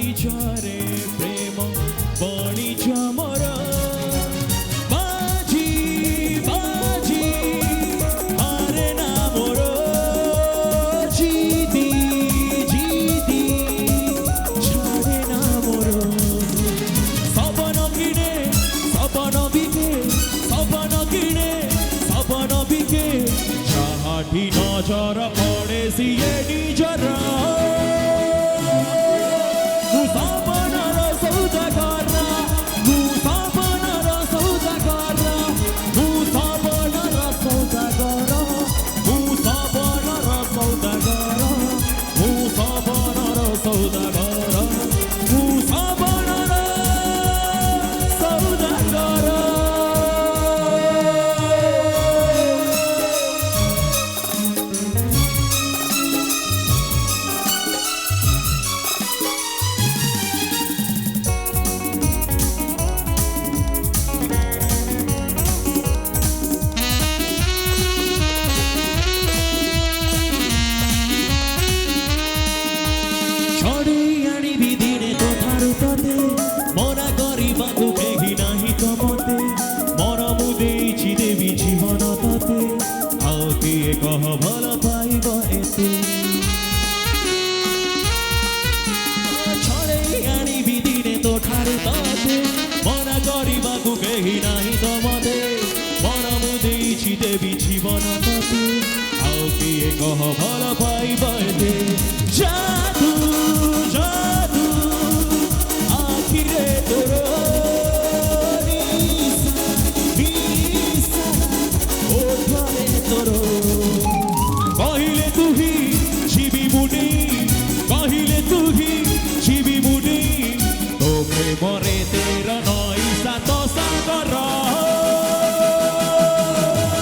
ବାଣିଜ୍ୟରେ ପ୍ରେମ ବାଣିଜ୍ୟ ମୋର ବାଜି ବାଜି ହାରେ ନା ମୋର ଜିଦି ଜିଦି ଛାଡ଼େ ନା ମୋର ସବନ କିଣେ ସବନ ବିକେ ସବନ କିଣେ ସବନ ବିକେ ଯାହାଠି ନଜର ପଡ଼େ ସିଏ ନିଜର कह भल पाइब एते छड़े आनिबि दिने तो ठारे तते मना करिबाकु केही नाही तो मते मन मु देइछि देबी जीवन तते आउ किए कह भल पाइब एते जादू जादू आखिरे तोरो कहले तू ही जीवी मुनि कहले तू ही जीवी मुनि तो प्रेमरे तेरा नई सात सागर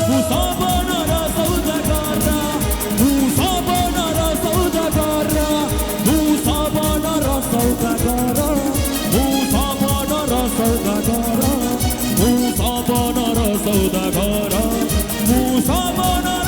तू सबनर सौदागर तू सबनर सौदागर तू सबनर सौदागर तू सबनर सौदागर तू सबनर सौदागर तू सबनर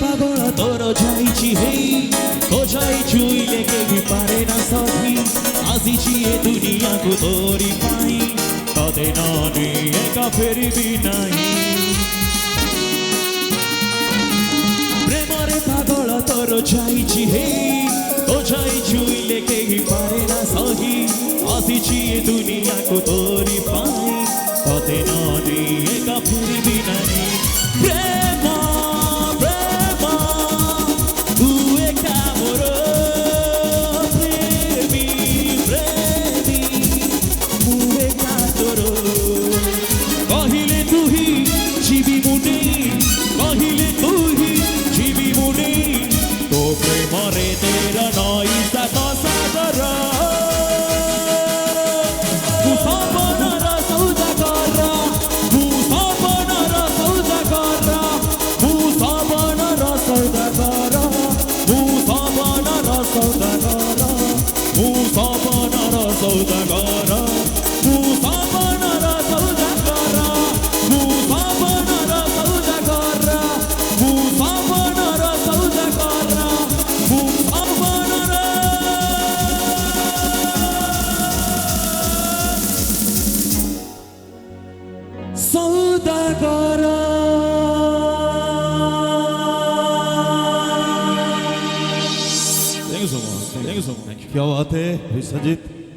पागल तोर जाइछि हेई तो जाई छुइले केही पारे ना सखी आसिछि ए दुनिया को तोरी पाई तदे नानी एका फेरिबि नाही प्रेमरे पागल तोर जाइछि हेई तो जाई छुइले केही पारे ना सखी आसिछि ए दुनिया को तोरी पाई तदे नानी एका फेरिबि नाही प्रेम कहले तू ही जीवी मुनि कहले तू ही जीवी मुनि तो प्रेमरे तेरा नई सात सागर तू सबनर सौदागर तू सबनर सौदागर तू सबनर सौदागर तू सबनर सौदागर तू सबनर सौदागर तू सबनर सौदागर Thank you so much. Thank you so much. क्या बात है विश्वजीत।